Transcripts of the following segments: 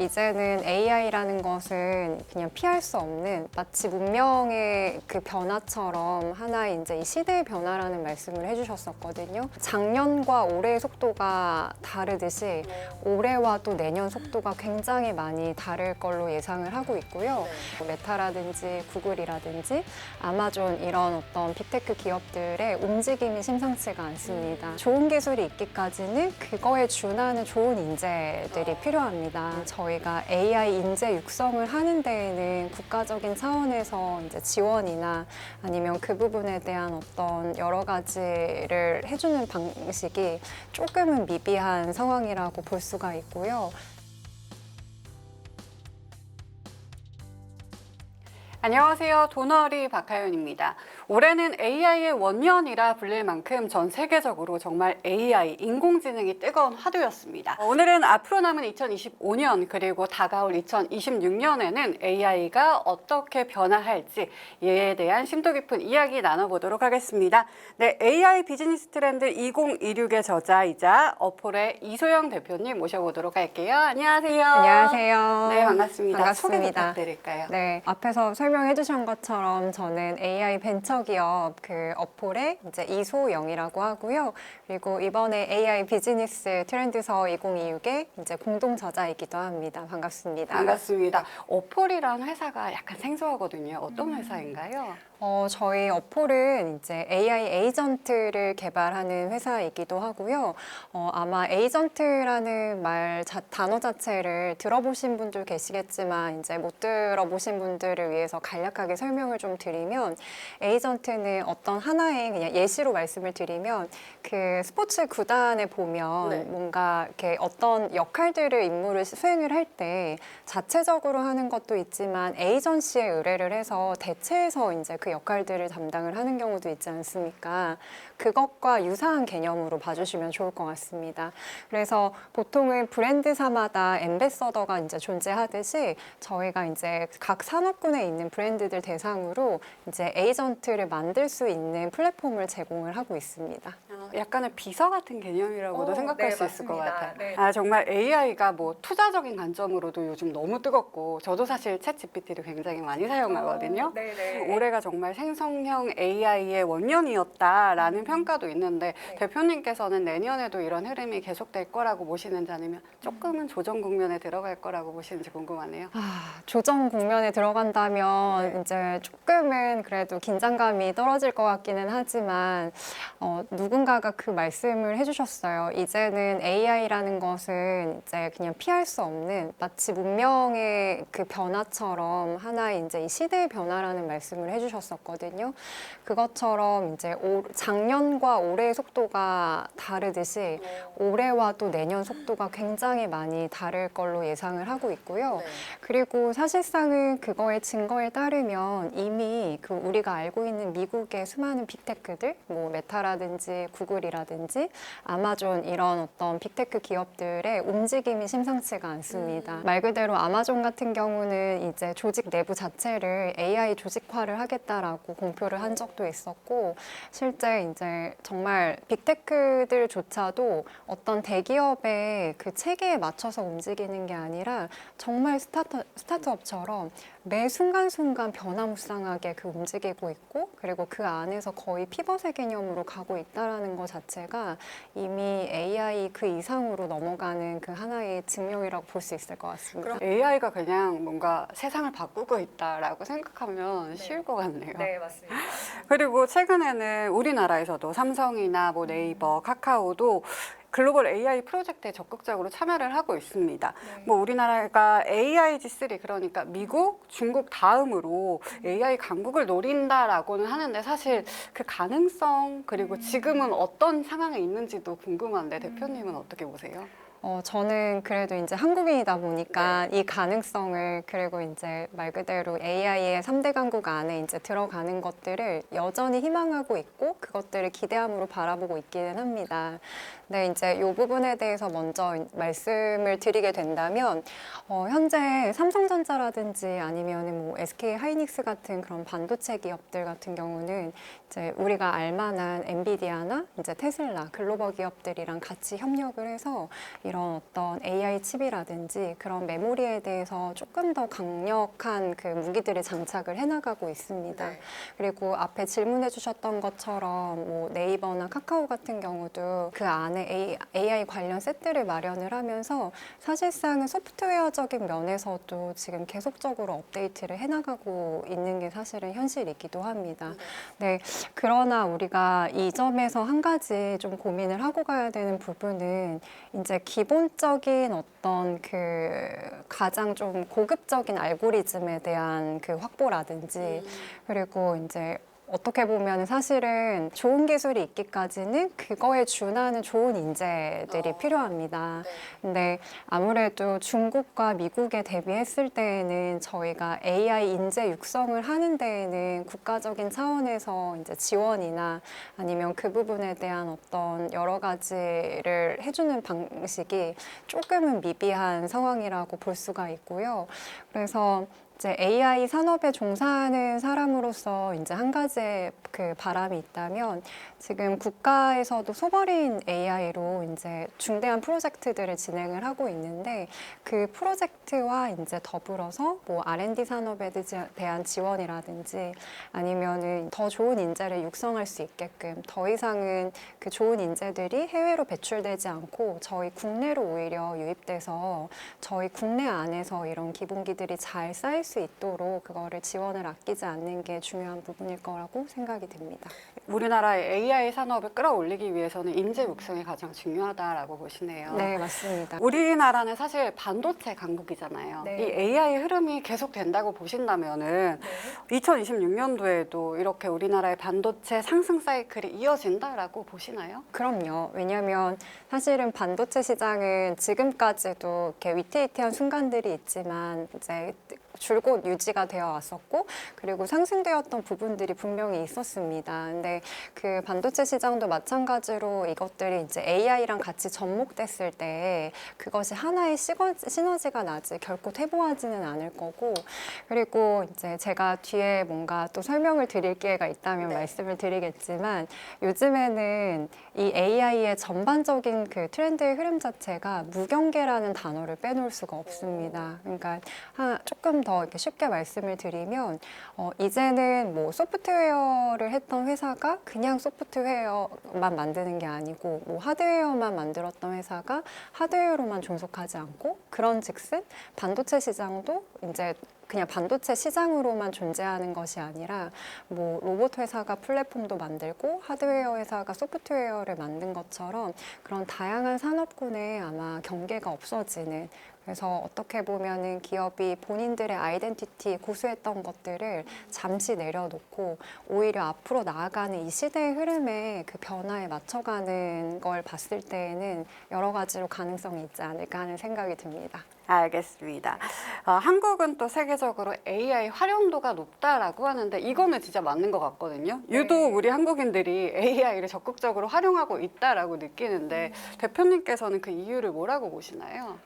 이제는 AI라는 것은 그냥 피할 수 없는 마치 문명의 그 변화처럼 하나의 이제 이 시대의 변화라는 말씀을 해주셨었거든요. 작년과 올해의 속도가 다르듯이 올해와 또 내년 속도가 굉장히 많이 다를 걸로 예상을 하고 있고요. 뭐 메타라든지 구글이라든지 아마존 이런 어떤 빅테크 기업들의 움직임이 심상치가 않습니다. 좋은 기술이 있기까지는 그거에 준하는 좋은 인재들이 필요합니다. 저희가 AI 인재 육성을 하는 데에는 국가적인 차원에서 이제 지원이나 아니면 그 부분에 대한 어떤 여러 가지를 해주는 방식이 조금은 미비한 상황이라고 볼 수가 있고요. 안녕하세요. 도너리 박하윤입니다. 올해는 AI의 원년이라 불릴 만큼 전 세계적으로 정말 AI, 인공지능이 뜨거운 화두였습니다. 오늘은 앞으로 남은 2025년 그리고 다가올 2026년에는 AI가 어떻게 변화할지 이에 대한 심도 깊은 이야기 나눠보도록 하겠습니다. 네, AI 비즈니스 트렌드 2026의 저자이자 어폴의 이소영 대표님 모셔보도록 할게요. 안녕하세요. 안녕하세요. 네, 반갑습니다. 소개 반갑습니다. 부탁드릴까요? 네, 앞에서 설명해 주신 것처럼 저는 AI 벤처기업 그 어폴의 이제 이소영이라고 하고요. 그리고 이번에 AI 비즈니스 트렌드서 2026의 이제 공동 저자이기도 합니다. 반갑습니다. 반갑습니다. 어폴이라는 회사가 약간 생소하거든요. 어떤 회사인가요? 저희 어폴은 이제 AI 에이전트를 개발하는 회사이기도 하고요. 아마 에이전트라는 단어 자체를 들어보신 분들 계시겠지만 이제 못 들어보신 분들을 위해서 간략하게 설명을 좀 드리면 에이전트는 어떤 하나의 그냥 예시로 말씀을 드리면 그 스포츠 구단에 보면 네. 뭔가 이렇게 어떤 역할들을 임무를 수행을 할 때 자체적으로 하는 것도 있지만 에이전시에 의뢰를 해서 대체해서 이제 그 역할들을 담당을 하는 경우도 있지 않습니까? 그것과 유사한 개념으로 봐주시면 좋을 것 같습니다. 그래서 보통은 브랜드사마다 앰베서더가 이제 존재하듯이 저희가 이제 각 산업군에 있는 브랜드들 대상으로 이제 에이전트를 만들 수 있는 플랫폼을 제공을 하고 있습니다. 약간의 비서 같은 개념이라고도 생각할 수 있을 것 같아요. 네. 정말 AI가 뭐 투자적인 관점으로도 요즘 너무 뜨겁고 저도 사실 챗 GPT를 굉장히 많이 사용하거든요. 올해가 정말 생성형 AI의 원년이었다라는 평가도 있는데 대표님께서는 내년에도 이런 흐름이 계속될 거라고 보시는지 아니면 조금은 조정 국면에 들어갈 거라고 보시는지 궁금하네요. 조정 국면에 들어간다면 이제 조금은 그래도 긴장감이 떨어질 것 같기는 하지만 누군가가 그 말씀을 해주셨어요. 이제는 AI라는 것은 이제 그냥 피할 수 없는 마치 문명의 그 변화처럼 하나의 이제 이 시대의 변화라는 말씀을 해주셨었거든요. 그것처럼 이제 작년과 올해의 속도가 다르듯이 올해와 또 내년 속도가 굉장히 많이 다를 걸로 예상을 하고 있고요. 그리고 사실상은 그거의 증거에 따르면 이미 그 우리가 알고 있는 미국의 수많은 빅테크들, 뭐 메타라든지 구글이라든지 아마존 이런 어떤 빅테크 기업들의 움직임이 심상치가 않습니다. 말 그대로 아마존 같은 경우는 이제 조직 내부 자체를 AI 조직화를 하겠다라고 공표를 한 적도 있었고 실제 이제 정말 빅테크들조차도 어떤 대기업의 그 체계에 맞춰서 움직이는 게 아니라 정말 스타트업처럼 매 순간순간 변화무쌍하게 그 움직이고 있고 그리고 그 안에서 거의 피벗의 개념으로 가고 있다라는 것 자체가 이미 AI 그 이상으로 넘어가는 그 하나의 증명이라고 볼 수 있을 것 같습니다. AI가 그냥 뭔가 세상을 바꾸고 있다라고 생각하면 쉬울 것 같네요. 네, 맞습니다. 그리고 최근에는 우리나라에서도 삼성이나 뭐 네이버, 카카오도 글로벌 AI 프로젝트에 적극적으로 참여를 하고 있습니다. 뭐 우리나라가 AIG3 그러니까 미국, 중국 다음으로 AI 강국을 노린다라고는 하는데 사실 그 가능성 그리고 지금은 어떤 상황에 있는지도 궁금한데 대표님은 어떻게 보세요? 저는 그래도 이제 한국인이다 보니까 이 가능성을 그리고 이제 말 그대로 AI의 3대 강국 안에 이제 들어가는 것들을 여전히 희망하고 있고 그것들을 기대함으로 바라보고 있기는 합니다. 근데 이제 이 부분에 대해서 먼저 말씀을 드리게 된다면 현재 삼성전자라든지 아니면 뭐 SK 하이닉스 같은 그런 반도체 기업들 같은 경우는 이제 우리가 알만한 엔비디아나 이제 테슬라 글로벌 기업들이랑 같이 협력을 해서 이런 이런 어떤 AI 칩이라든지 그런 메모리에 대해서 조금 더 강력한 그 무기들을 장착을 해나가고 있습니다. 네. 그리고 앞에 질문해 주셨던 것처럼 뭐 네이버나 카카오 같은 경우도 그 안에 AI 관련 세트를 마련을 하면서 사실상은 소프트웨어적인 면에서도 지금 계속적으로 업데이트를 해나가고 있는 게 사실은 현실이기도 합니다. 네, 그러나 우리가 이 점에서 한 가지 좀 고민을 하고 가야 되는 부분은 이제 기본적인 어떤 그 가장 좀 고급적인 알고리즘에 대한 그 확보라든지 그리고 이제 어떻게 보면 사실은 좋은 기술이 있기까지는 그거에 준하는 좋은 인재들이 필요합니다. 근데 아무래도 중국과 미국에 대비했을 때에는 저희가 AI 인재 육성을 하는 데에는 국가적인 차원에서 이제 지원이나 아니면 그 부분에 대한 어떤 여러 가지를 해주는 방식이 조금은 미비한 상황이라고 볼 수가 있고요. 그래서 이제 AI 산업에 종사하는 사람으로서 이제 한 가지의 그 바람이 있다면 지금 국가에서도 소버린 AI로 이제 중대한 프로젝트들을 진행을 하고 있는데 그 프로젝트와 이제 더불어서 뭐 R&D 산업에 대한 지원이라든지 아니면은 더 좋은 인재를 육성할 수 있게끔 더 이상은 그 좋은 인재들이 해외로 배출되지 않고 저희 국내로 오히려 유입돼서 저희 국내 안에서 이런 기본기들이 잘 쌓일 수 있도록 그거를 지원을 아끼지 않는 게 중요한 부분일 거라고 생각이 듭니다. 우리나라의 AI 산업을 끌어올리기 위해서는 인재 육성이 가장 중요하다라고 보시네요. 네, 맞습니다. 우리나라는 사실 반도체 강국이잖아요. 네. 이 AI 흐름이 계속 된다고 보신다면은 2026년도에도 이렇게 우리나라의 반도체 상승 사이클이 이어진다라고 보시나요? 그럼요. 왜냐하면 사실은 반도체 시장은 지금까지도 이렇게 위태위태한 순간들이 있지만 이제 줄곧 유지가 되어 왔었고 그리고 상승되었던 부분들이 분명히 있었습니다. 근데 그 반도체 시장도 마찬가지로 이것들이 이제 AI랑 같이 접목됐을 때 그것이 하나의 시너지가 나지 결코 퇴보하지는 않을 거고 그리고 이제 제가 뒤에 뭔가 또 설명을 드릴 기회가 있다면 말씀을 드리겠지만 요즘에는 이 AI의 전반적인 그 트렌드의 흐름 자체가 무경계라는 단어를 빼놓을 수가 없습니다. 그러니까 조금 더 이렇게 쉽게 말씀을 드리면 이제는 뭐 소프트웨어를 했던 회사가 그냥 소프트웨어만 만드는 게 아니고 뭐 하드웨어만 만들었던 회사가 하드웨어로만 종속하지 않고 그런즉슨 반도체 시장도 이제 그냥 반도체 시장으로만 존재하는 것이 아니라 뭐 로봇 회사가 플랫폼도 만들고 하드웨어 회사가 소프트웨어를 만든 것처럼 그런 다양한 산업군에 아마 경계가 없어지는 그래서 어떻게 보면은 기업이 본인들의 아이덴티티 고수했던 것들을 잠시 내려놓고 오히려 앞으로 나아가는 이 시대의 흐름에 그 변화에 맞춰가는 걸 봤을 때에는 여러 가지로 가능성이 있지 않을까 하는 생각이 듭니다. 알겠습니다. 한국은 또 세계적으로 AI 활용도가 높다라고 하는데 이거는 진짜 맞는 것 같거든요. 유독 우리 한국인들이 AI를 적극적으로 활용하고 있다라고 느끼는데 대표님께서는 그 이유를 뭐라고 보시나요?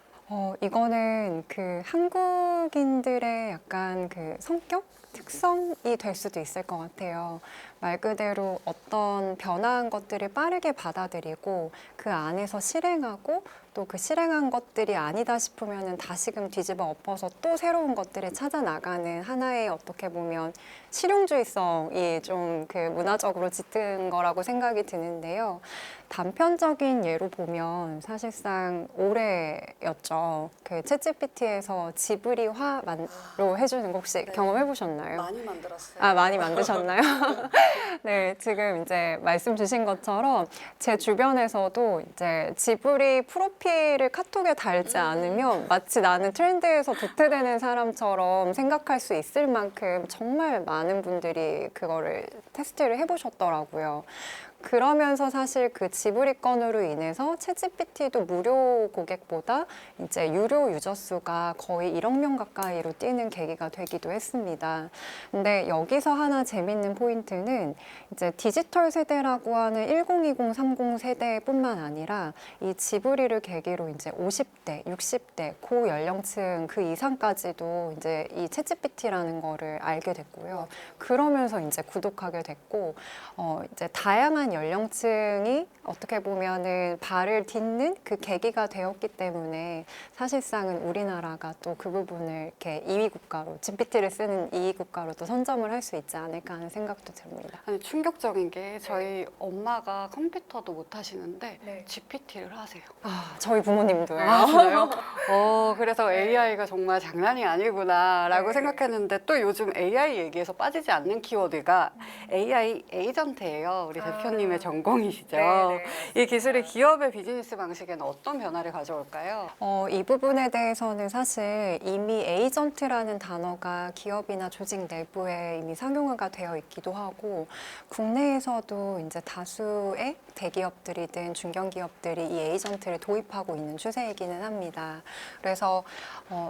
이거는 그 한국인들의 약간 그 성격? 특성이 될 수도 있을 것 같아요. 말 그대로 어떤 변화한 것들을 빠르게 받아들이고 그 안에서 실행하고 또 그 실행한 것들이 아니다 싶으면은 다시금 뒤집어 엎어서 또 새로운 것들을 찾아 나가는 하나의 어떻게 보면 실용주의성이 좀 그 문화적으로 징한 거라고 생각이 드는데요. 단편적인 예로 보면 사실상 올해였죠. 그 챗GPT에서 지브리화로 해주는 거 혹시 경험해 보셨나요? 많이 만들었어요. 아, 많이 만드셨나요? 네, 지금 이제 말씀 주신 것처럼 제 주변에서도 이제 지브리 프로필을 카톡에 달지 않으면 마치 나는 트렌드에서 도태되는 사람처럼 생각할 수 있을 만큼 정말 많은 분들이 그거를 테스트를 해보셨더라고요. 그러면서 사실 그 지브리 건으로 인해서 챗GPT도 무료 고객보다 이제 유료 유저 수가 거의 1억 명 가까이로 뛰는 계기가 되기도 했습니다. 근데 여기서 하나 재밌는 포인트는 이제 디지털 세대라고 하는 1020, 30 세대뿐만 아니라 이 지브리를 계기로 이제 50대, 60대, 고 연령층 그 이상까지도 이제 이 챗GPT라는 거를 알게 됐고요. 그러면서 이제 구독하게 됐고, 이제 다양한 다양한 연령층이 어떻게 보면은 발을 딛는 그 계기가 되었기 때문에 사실상은 우리나라가 또 그 부분을 이렇게 2위 국가로, GPT를 쓰는 2위 국가로 또 선점을 할 수 있지 않을까 하는 생각도 듭니다. 아니, 충격적인 게 저희 엄마가 컴퓨터도 못 하시는데 네. GPT를 하세요. 저희 부모님도요. 그래요? 그래서 AI가 정말 장난이 아니구나라고 네. 생각했는데 또 요즘 AI 얘기에서 빠지지 않는 키워드가 AI 에이전트예요. 우리 대표님의 전공이시죠. 이 기술이 기업의 비즈니스 방식에는 어떤 변화를 가져올까요? 이 부분에 대해서는 사실 이미 에이전트라는 단어가 기업이나 조직 내부에 이미 상용화가 되어 있기도 하고 국내에서도 이제 다수의 대기업들이든 중견기업들이 이 에이전트를 도입하고 있는 추세이기는 합니다. 그래서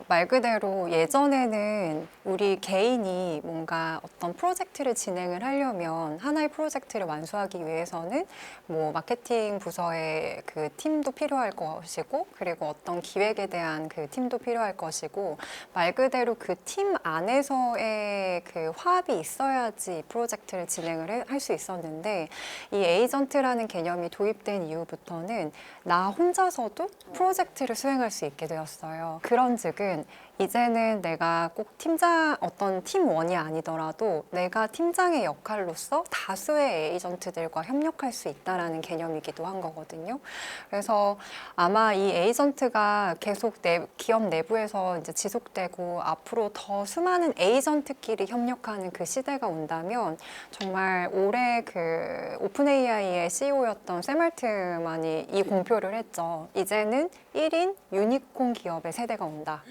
말 그대로 예전에는 우리 개인이 뭔가 어떤 프로젝트를 진행을 하려면 하나의 프로젝트를 완수하기 위해서는 뭐 마케팅 부서의 그 팀도 필요할 것이고 그리고 어떤 기획에 대한 그 팀도 필요할 것이고 말 그대로 그 팀 안에서의 그 화합이 있어야지 프로젝트를 진행을 할 수 있었는데 이 에이전트라는 개념이 도입된 이후부터는 나 혼자서도 프로젝트를 수행할 수 있게 되었어요. 그런즉은 이제는 내가 꼭 어떤 팀원이 아니더라도 내가 팀장의 역할로서 다수의 에이전트들과 협력할 수 있다라는 개념이기도 한 거거든요. 그래서 아마 이 에이전트가 계속 기업 내부에서 이제 지속되고 앞으로 더 수많은 에이전트끼리 협력하는 그 시대가 온다면 정말 올해 그 오픈 AI의 CEO였던 샘 알트만이 이 공표를 했죠. 이제는 1인 유니콘 기업의 세대가 온다.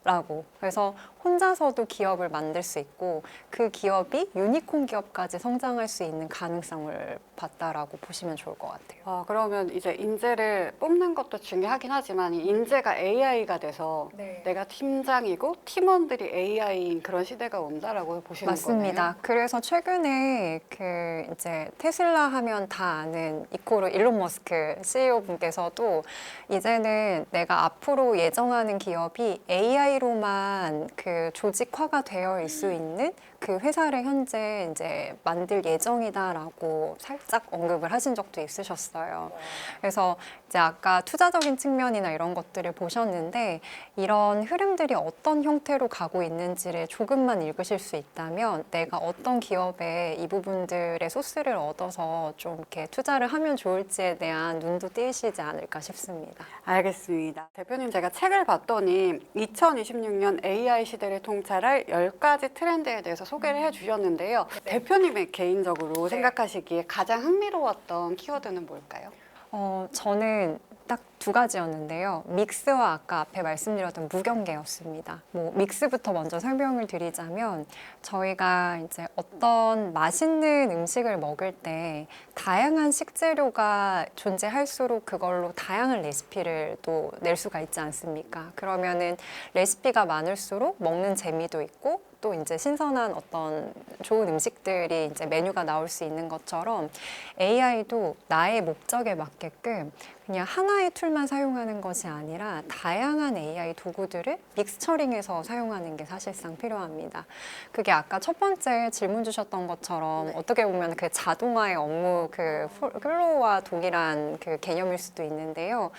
라고. 그래서 혼자서도 기업을 만들 수 있고 그 기업이 유니콘 기업까지 성장할 수 있는 가능성을 봤다라고 보시면 좋을 것 같아요. 그러면 이제 인재를 뽑는 것도 중요하긴 하지만 이 인재가 AI가 돼서 내가 팀장이고 팀원들이 AI인 그런 시대가 온다라고 보시는 맞습니다. 거네요. 그래서 최근에 그 이제 테슬라 하면 다 아는 이코르 일론 머스크 CEO 분께서도 이제는 내가 앞으로 예정하는 기업이 AI로만 그 조직화가 되어 있을 수 있는 그 회사를 현재 이제 만들 예정이다라고 살짝 언급을 하신 적도 있으셨어요. 그래서 이제 아까 투자적인 측면이나 이런 것들을 보셨는데 이런 흐름들이 어떤 형태로 가고 있는지를 조금만 읽으실 수 있다면 내가 어떤 기업에 이 부분들의 소스를 얻어서 좀 이렇게 투자를 하면 좋을지에 대한 눈도 띄시지 않을까 싶습니다. 알겠습니다. 대표님 제가 책을 봤더니 2026년 AI 시대를 통찰할 10가지 트렌드에 대해서 소개를 해주셨는데요. 대표님의 개인적으로 생각하시기에 가장 흥미로웠던 키워드는 뭘까요? 저는 딱 두 가지였는데요. 믹스와 아까 앞에 말씀드렸던 무경계였습니다. 믹스부터 먼저 설명을 드리자면 저희가 이제 어떤 맛있는 음식을 먹을 때 다양한 식재료가 존재할수록 그걸로 다양한 레시피를 또 낼 수가 있지 않습니까? 그러면은 레시피가 많을수록 먹는 재미도 있고 또 이제 신선한 어떤 좋은 음식들이 이제 메뉴가 나올 수 있는 것처럼 AI도 나의 목적에 맞게끔 그냥 하나의 툴만 사용하는 것이 아니라 다양한 AI 도구들을 믹스처링해서 사용하는 게 사실상 필요합니다. 그게 아까 첫 번째 질문 주셨던 것처럼 어떻게 보면 그 자동화의 업무 그 플로우와 동일한 그 개념일 수도 있는데요.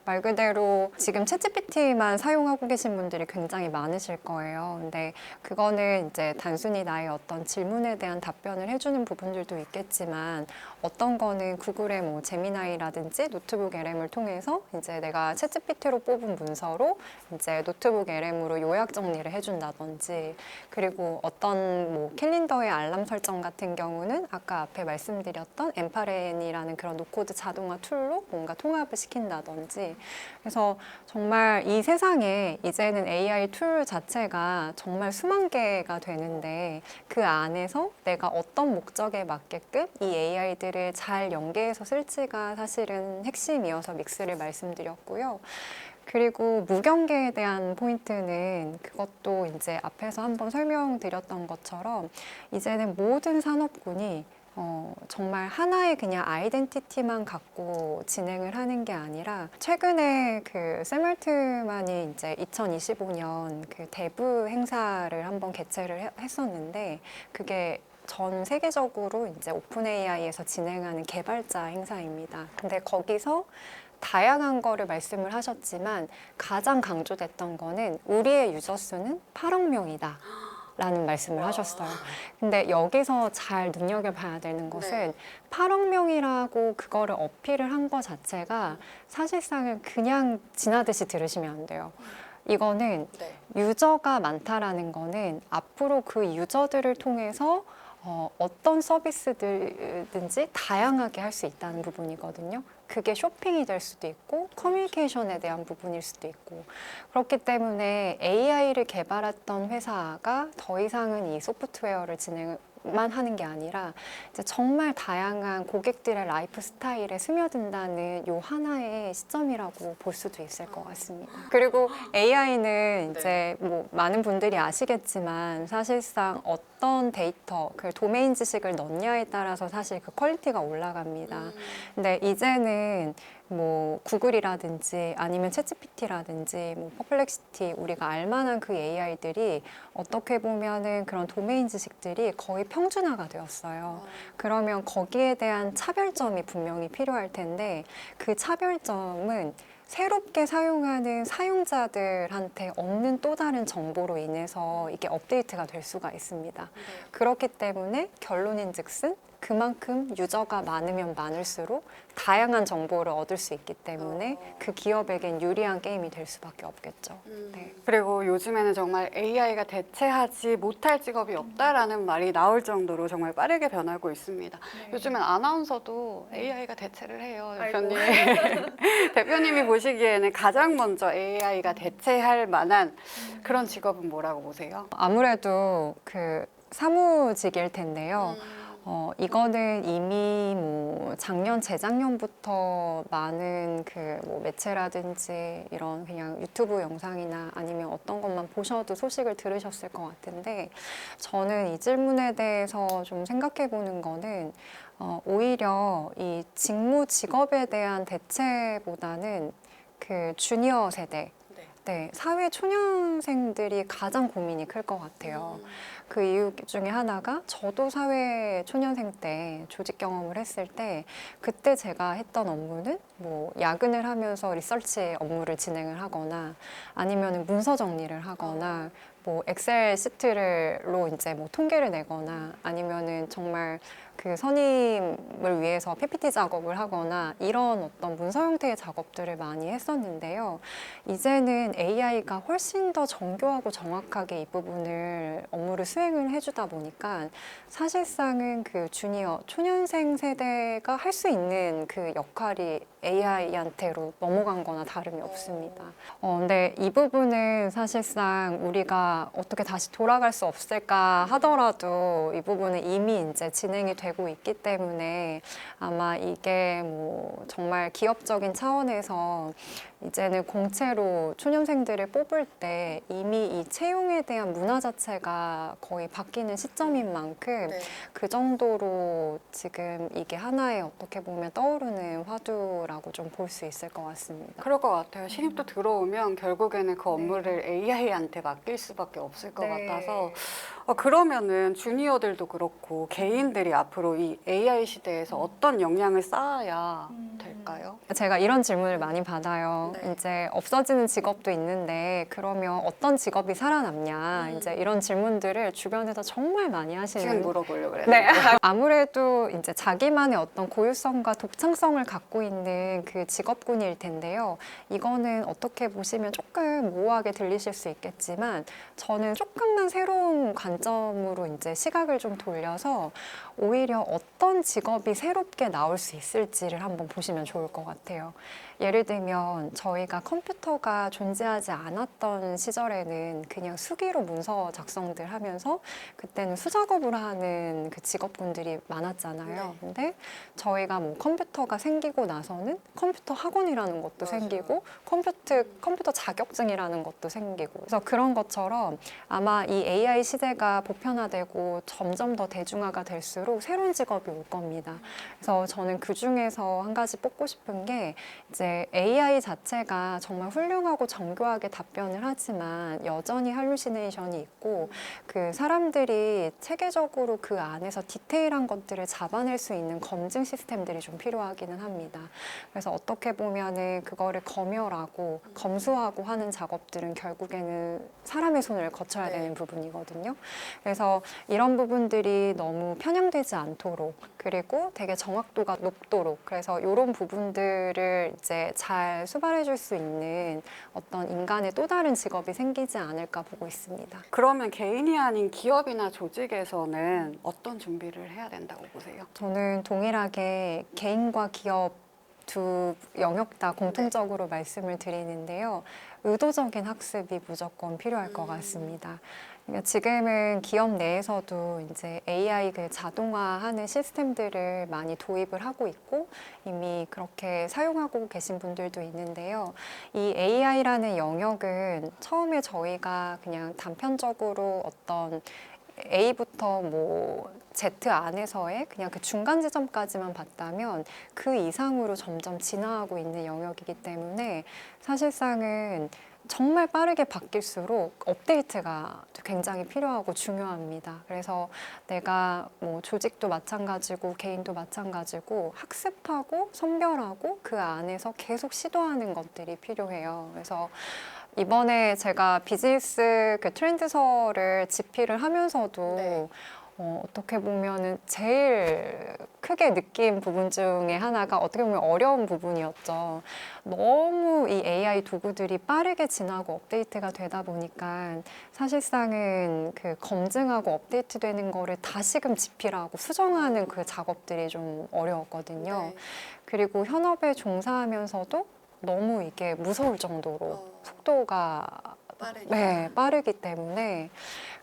말 그대로 지금 챗GPT만 사용하고 계신 분들이 굉장히 많으실 거예요. 근데 그거는 이제 단순히 나의 어떤 질문에 대한 답변을 해주는 부분들도 있겠지만 어떤 거는 구글의 뭐 제미나이라든지 노트북 LM을 통해서 이제 내가 챗GPT로 뽑은 문서로 이제 노트북 LM으로 요약 정리를 해준다든지 그리고 어떤 뭐 캘린더의 알람 설정 같은 경우는 아까 앞에 말씀드렸던 엠파렌이라는 그런 노코드 자동화 툴로 뭔가 통합을 시킨다든지 그래서 정말 이 세상에 이제는 AI 툴 자체가 정말 수만 개가 되는데 그 안에서 내가 어떤 목적에 맞게끔 이 AI들을 잘 연계해서 쓸지가 사실은 핵심이어서 믹스를 말씀드렸고요. 그리고 무경계에 대한 포인트는 그것도 이제 앞에서 한번 설명드렸던 것처럼 이제는 모든 산업군이 정말 하나의 그냥 아이덴티티만 갖고 진행을 하는 게 아니라 최근에 그 샘 알트만이 이제 2025년 그 대부 행사를 한번 개최를 했었는데 그게 전 세계적으로 이제 오픈 AI에서 진행하는 개발자 행사입니다. 근데 거기서 다양한 거를 말씀을 하셨지만 가장 강조됐던 거는 우리의 유저 수는 8억 명이다. 라는 말씀을 하셨어요. 근데 여기서 잘 눈여겨봐야 되는 것은 8억 명이라고 그거를 어필을 한 것 자체가 사실상은 그냥 지나듯이 들으시면 안 돼요. 이거는 유저가 많다라는 거는 앞으로 그 유저들을 통해서 어떤 서비스든지 다양하게 할 수 있다는 부분이거든요. 그게 쇼핑이 될 수도 있고 커뮤니케이션에 대한 부분일 수도 있고 그렇기 때문에 AI를 개발했던 회사가 더 이상은 이 소프트웨어를 진행만 하는 게 아니라 이제 정말 다양한 고객들의 라이프 스타일에 스며든다는 요 하나의 시점이라고 볼 수도 있을 것 같습니다. 그리고 AI는 이제 뭐 많은 분들이 아시겠지만 사실상 어떤 데이터, 그 도메인 지식을 넣냐에 따라서 사실 그 퀄리티가 올라갑니다. 근데 이제는 뭐 구글이라든지 아니면 챗GPT라든지 뭐 퍼플렉시티 우리가 알만한 그 AI들이 어떻게 보면은 그런 도메인 지식들이 거의 평준화가 되었어요. 그러면 거기에 대한 차별점이 분명히 필요할 텐데 그 차별점은 새롭게 사용하는 사용자들한테 없는 또 다른 정보로 인해서 이게 업데이트가 될 수가 있습니다. 그렇기 때문에 결론인즉슨 그만큼 유저가 많으면 많을수록 다양한 정보를 얻을 수 있기 때문에 그 기업에겐 유리한 게임이 될 수밖에 없겠죠. 네. 그리고 요즘에는 정말 AI가 대체하지 못할 직업이 없다라는 말이 나올 정도로 정말 빠르게 변하고 있습니다. 요즘엔 아나운서도 AI가 대체를 해요, 대표님. 대표님이 보시기에는 가장 먼저 AI가 대체할 만한 그런 직업은 뭐라고 보세요? 아무래도 그 사무직일 텐데요. 이거는 이미 뭐 작년, 재작년부터 많은 그 뭐 매체라든지 이런 그냥 유튜브 영상이나 아니면 어떤 것만 보셔도 소식을 들으셨을 것 같은데 저는 이 질문에 대해서 좀 생각해 보는 거는 오히려 이 직무 직업에 대한 대체보다는 그 주니어 세대 네, 사회 초년생들이 가장 고민이 클 것 같아요. 그 이유 중에 하나가 저도 사회 초년생 때 조직 경험을 했을 때 그때 제가 했던 업무는 뭐 야근을 하면서 리서치 업무를 진행을 하거나 아니면은 문서 정리를 하거나 뭐 엑셀 시트로 이제 뭐 통계를 내거나 아니면은 정말 그 선임을 위해서 PPT 작업을 하거나 이런 어떤 문서 형태의 작업들을 많이 했었는데요. 이제는 AI가 훨씬 더 정교하고 정확하게 이 부분을 업무를 수행을 해주다 보니까 사실상은 그 주니어, 초년생 세대가 할 수 있는 그 역할이 AI한테로 넘어간 거나 다름이 없습니다. 근데 이 부분은 사실상 우리가 어떻게 다시 돌아갈 수 없을까 하더라도 이 부분은 이미 이제 진행이 되고 있기 때문에 아마 이게 뭐 정말 기업적인 차원에서 이제는 공채로 초년생들을 뽑을 때 이미 이 채용에 대한 문화 자체가 거의 바뀌는 시점인 만큼 그 정도로 지금 이게 하나의 어떻게 보면 떠오르는 화두라고 좀 볼 수 있을 것 같습니다. 그럴 것 같아요. 신입도 들어오면 결국에는 그 업무를 AI한테 맡길 수밖에 없을 것 같아서 그러면은 주니어들도 그렇고 개인들이 앞으로 이 AI 시대에서 어떤 역량을 쌓아야 될까요? 제가 이런 질문을 많이 받아요. 이제 없어지는 직업도 있는데 그러면 어떤 직업이 살아남냐 이제 이런 질문들을 주변에서 정말 많이 하시는. 지금 물어보려고 그랬는데. 네, 아무래도 이제 자기만의 어떤 고유성과 독창성을 갖고 있는 그 직업군일 텐데요. 이거는 어떻게 보시면 조금 모호하게 들리실 수 있겠지만 저는 조금만 새로운 관점으로 이제 시각을 좀 돌려서 오히려 어떤 직업이 새롭게 나올 수 있을지를 한번 보시면 좋을 것 같아요. 예를 들면 저희가 컴퓨터가 존재하지 않았던 시절에는 그냥 수기로 문서 작성들 하면서 그때는 수작업을 하는 그 직업군들이 많았잖아요. 근데 저희가 뭐 컴퓨터가 생기고 나서는 컴퓨터 학원이라는 것도 생기고 컴퓨터 자격증이라는 것도 생기고 그래서 그런 것처럼 아마 이 AI 시대가 보편화되고 점점 더 대중화가 될수록 새로운 직업이 올 겁니다. 그래서 저는 그 중에서 한 가지 하고 싶은 게 이제 AI 자체가 정말 훌륭하고 정교하게 답변을 하지만 여전히 할루시네이션이 있고 그 사람들이 체계적으로 그 안에서 디테일한 것들을 잡아낼 수 있는 검증 시스템들이 좀 필요하기는 합니다. 그래서 어떻게 보면은 그거를 검열하고 검수하고 하는 작업들은 결국에는 사람의 손을 거쳐야 되는 부분이거든요. 그래서 이런 부분들이 너무 편향되지 않도록 그리고 되게 정확도가 높도록 그래서 이런 부분들을 이제 잘 수발해 줄 수 있는 어떤 인간의 또 다른 직업이 생기지 않을까 보고 있습니다. 그러면 개인이 아닌 기업이나 조직에서는 어떤 준비를 해야 된다고 보세요? 저는 동일하게 개인과 기업 두 영역 다 공통적으로 말씀을 드리는데요. 의도적인 학습이 무조건 필요할 것 같습니다. 그러니까 지금은 기업 내에서도 이제 AI 그 자동화하는 시스템들을 많이 도입을 하고 있고 이미 그렇게 사용하고 계신 분들도 있는데요. 이 AI라는 영역은 처음에 저희가 그냥 단편적으로 어떤 A부터 뭐 Z 안에서의 그냥 그 중간 지점까지만 봤다면 그 이상으로 점점 진화하고 있는 영역이기 때문에 사실상은 정말 빠르게 바뀔수록 업데이트가 굉장히 필요하고 중요합니다. 그래서 내가 뭐 조직도 마찬가지고 개인도 마찬가지고 학습하고 선별하고 그 안에서 계속 시도하는 것들이 필요해요. 그래서 이번에 제가 비즈니스 그 트렌드서를 집필을 하면서도 어떻게 보면은 제일 크게 느낀 부분 중에 하나가 어떻게 보면 어려운 부분이었죠. 너무 이 AI 도구들이 빠르게 지나고 업데이트가 되다 보니까 사실상은 그 검증하고 업데이트되는 거를 다시금 집필하고 수정하는 그 작업들이 좀 어려웠거든요. 그리고 현업에 종사하면서도 너무 이게 무서울 정도로 속도가 빠르기 때문에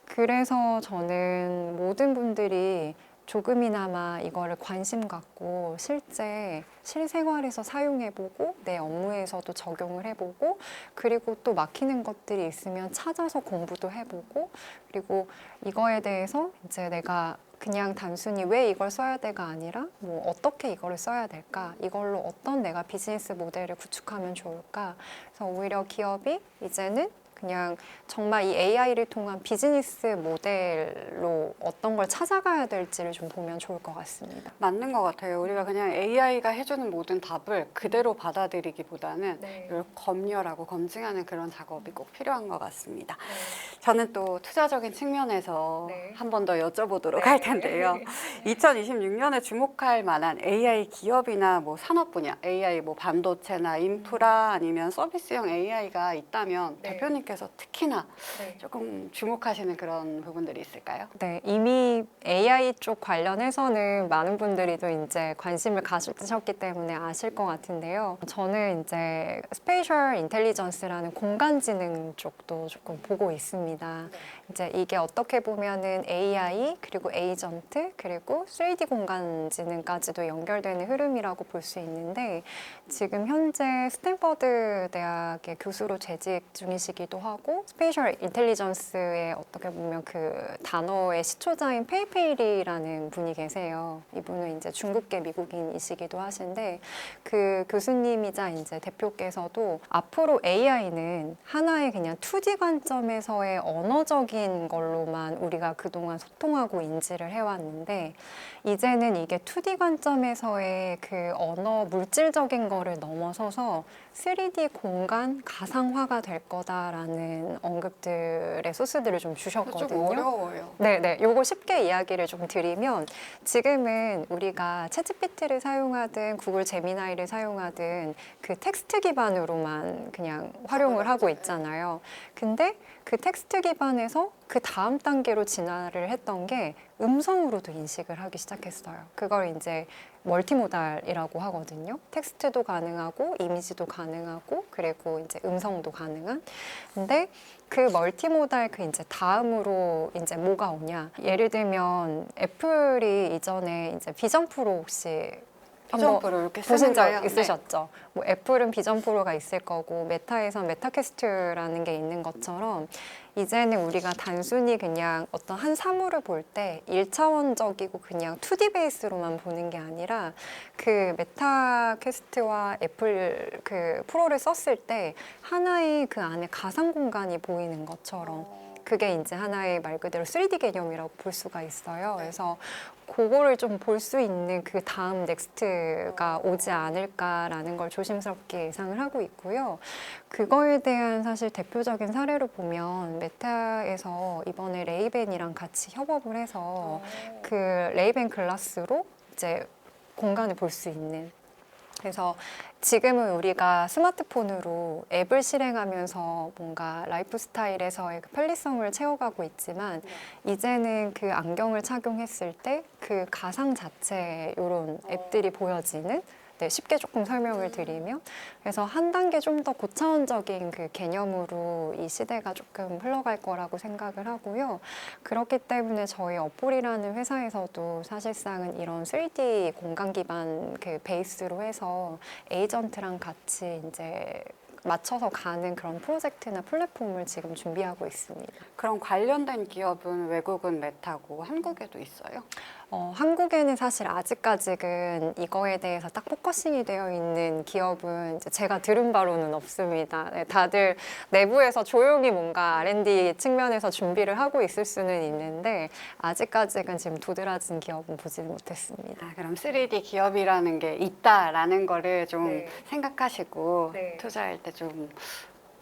그래서 저는 모든 분들이 조금이나마 이거를 관심 갖고 실제 실생활에서 사용해보고 내 업무에서도 적용을 해보고 그리고 또 막히는 것들이 있으면 찾아서 공부도 해보고 그리고 이거에 대해서 이제 내가 그냥 단순히 왜 이걸 써야 돼가 아니라 뭐 어떻게 이거를 써야 될까 이걸로 어떤 내가 비즈니스 모델을 구축하면 좋을까 그래서 오히려 기업이 이제는 그냥 정말 이 AI를 통한 비즈니스 모델로 어떤 걸 찾아가야 될지를 좀 보면 좋을 것 같습니다. 맞는 것 같아요. 우리가 그냥 AI가 해주는 모든 답을 그대로 받아들이기보다는 이걸 검열하고 검증하는 그런 작업이 꼭 필요한 것 같습니다. 저는 또 투자적인 측면에서 한 번 더 여쭤보도록 할 텐데요. 2026년에 주목할 만한 AI 기업이나 뭐 산업 분야, AI 뭐 반도체나 인프라 아니면 서비스형 AI가 있다면 대표님께서 특히나 조금 주목하시는 그런 부분들이 있을까요? 네, 이미 AI 쪽 관련해서는 많은 분들이 또 이제 관심을 가지셨기 때문에 아실 것 같은데요. 저는 이제 스페이셜 인텔리전스라는 공간지능 쪽도 조금 보고 있습니다. 이제 이게 어떻게 보면은 AI 그리고 에이전트 그리고 3D 공간지능까지도 연결되는 흐름이라고 볼 수 있는데 지금 현재 스탠퍼드 대학의 교수로 재직 중이시기도 하고 스페이셜 인텔리전스의 어떻게 보면 그 단어의 시초자인 페이페이리라는 분이 계세요. 이분은 이제 중국계 미국인이시기도 하신데 그 교수님이자 이제 대표께서도 앞으로 AI는 하나의 그냥 2D 관점에서의 언어적인 걸로만 우리가 그동안 소통하고 인지를 해왔는데 이제는 이게 2D 관점에서의 그 언어 물질적인 거를 넘어서서 3D 공간 가상화가 될 거다라는 언급들의 소스들을 좀 주셨거든요. 좀 어려워요. 네네. 요거 쉽게 이야기를 좀 드리면 지금은 우리가 챗GPT를 사용하든 구글 제미나이를 사용하든 그 텍스트 기반으로만 그냥 활용을 하고 있잖아요. 근데 그 텍스트 기반에서 그 다음 단계로 진화를 했던 게 음성으로도 인식을 하기 시작했어요. 그걸 이제 멀티모달이라고 하거든요. 텍스트도 가능하고 이미지도 가능하고 그리고 이제 음성도 가능한. 근데 그 멀티모달 그 이제 다음으로 이제 뭐가 오냐? 예를 들면 애플이 이전에 이제 비전 프로 혹시 비전 프로 이렇게 보신 쓰는 적 거예요? 있으셨죠? 뭐 애플은 비전 프로가 있을 거고 메타에선 메타캐스트라는 게 있는 것처럼 이제는 우리가 단순히 그냥 어떤 한 사물을 볼 때 1차원적이고 그냥 2D 베이스로만 보는 게 아니라 그 메타캐스트와 애플 그 프로를 썼을 때 하나의 그 안에 가상 공간이 보이는 것처럼 그게 이제 하나의 말 그대로 3D 개념이라고 볼 수가 있어요. 그래서 그거를 좀 볼 수 있는 그 다음 넥스트가 오지 않을까라는 걸 조심스럽게 예상을 하고 있고요. 그거에 대한 사실 대표적인 사례로 보면 메타에서 이번에 레이벤이랑 같이 협업을 해서 그 레이벤 글라스로 이제 공간을 볼 수 있는 그래서 지금은 우리가 스마트폰으로 앱을 실행하면서 뭔가 라이프 스타일에서의 그 편리성을 채워가고 있지만 이제는 그 안경을 착용했을 때 그 가상 자체 이런 앱들이 보여지는 네, 쉽게 조금 설명을 드리면 그래서 한 단계 좀 더 고차원적인 그 개념으로 이 시대가 조금 흘러갈 거라고 생각을 하고요. 그렇기 때문에 저희 업볼이라는 회사에서도 사실상은 이런 3D 공간 기반 그 베이스로 해서 에이전트랑 같이 이제 맞춰서 가는 그런 프로젝트나 플랫폼을 지금 준비하고 있습니다. 그럼 관련된 기업은 외국은 메타고 한국에도 있어요? 한국에는 사실 아직까지는 이거에 대해서 딱 포커싱이 되어 있는 기업은 이제 제가 들은 바로는 없습니다. 네, 다들 내부에서 조용히 뭔가 R&D 측면에서 준비를 하고 있을 수는 있는데 아직까지는 지금 도드라진 기업은 보지는 못했습니다. 그럼 3D 기업이라는 게 있다라는 거를 좀 네. 생각하시고 네. 투자할 때 좀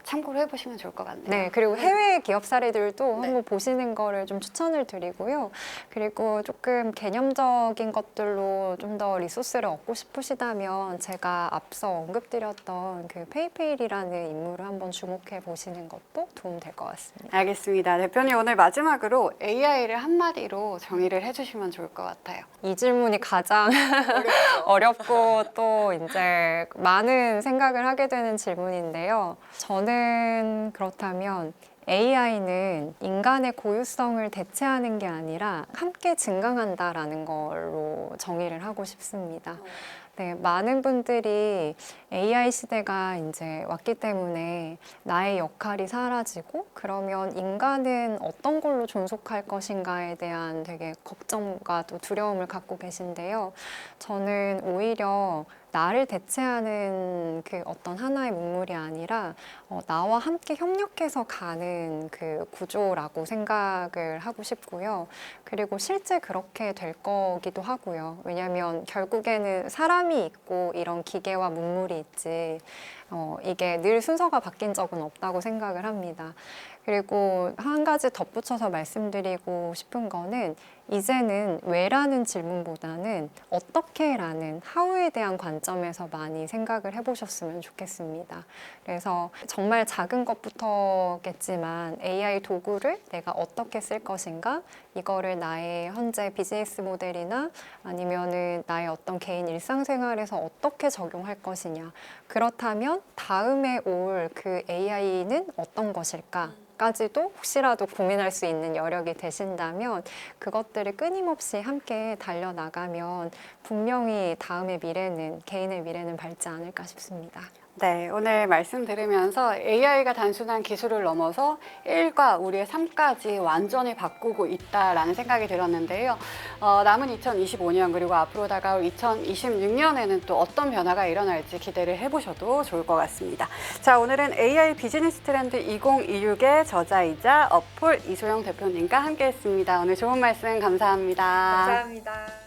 참고를 해보시면 좋을 것 같네요. 네, 그리고 해외 기업 사례들도 네. 한번 보시는 거를 좀 추천을 드리고요. 그리고 조금 개념적인 것들로 좀 더 리소스를 얻고 싶으시다면 제가 앞서 언급드렸던 그 페이페일이라는 인물을 한번 주목해 보시는 것도 도움 될 것 같습니다. 알겠습니다. 대표님 오늘 마지막으로 AI를 한마디로 정의를 해주시면 좋을 것 같아요. 이 질문이 가장 어렵고 또 이제 많은 생각을 하게 되는 질문인데요. 저는 그렇다면 AI는 인간의 고유성을 대체하는 게 아니라 함께 증강한다라는 걸로 정의를 하고 싶습니다. 네, 많은 분들이 AI 시대가 이제 왔기 때문에 나의 역할이 사라지고 그러면 인간은 어떤 걸로 존속할 것인가에 대한 되게 걱정과 또 두려움을 갖고 계신데요. 저는 오히려 나를 대체하는 그 어떤 하나의 문물이 아니라 나와 함께 협력해서 가는 그 구조라고 생각을 하고 싶고요. 그리고 실제 그렇게 될 거기도 하고요. 왜냐하면 결국에는 사람이 있고 이런 기계와 문물이 있지 이게 늘 순서가 바뀐 적은 없다고 생각을 합니다. 그리고 한 가지 덧붙여서 말씀드리고 싶은 거는 이제는 왜라는 질문보다는 어떻게라는 how에 대한 관점에서 많이 생각을 해보셨으면 좋겠습니다. 그래서 정말 작은 것부터겠지만 AI 도구를 내가 어떻게 쓸 것인가 이거를 나의 현재 비즈니스 모델이나 아니면은 나의 어떤 개인 일상생활에서 어떻게 적용할 것이냐 그렇다면 다음에 올 그 AI는 어떤 것일까? 까지도 혹시라도 고민할 수 있는 여력이 되신다면 그것들을 끊임없이 함께 달려나가면 분명히 다음의 미래는 개인의 미래는 밝지 않을까 싶습니다. 네, 오늘 말씀 들으면서 AI가 단순한 기술을 넘어서 일과 우리의 삶까지 완전히 바꾸고 있다라는 생각이 들었는데요. 남은 2025년 그리고 앞으로 다가올 2026년에는 또 어떤 변화가 일어날지 기대를 해보셔도 좋을 것 같습니다. 자, 오늘은 AI 비즈니스 트렌드 2026의 저자이자 업폴 이소영 대표님과 함께했습니다. 오늘 좋은 말씀 감사합니다. 감사합니다.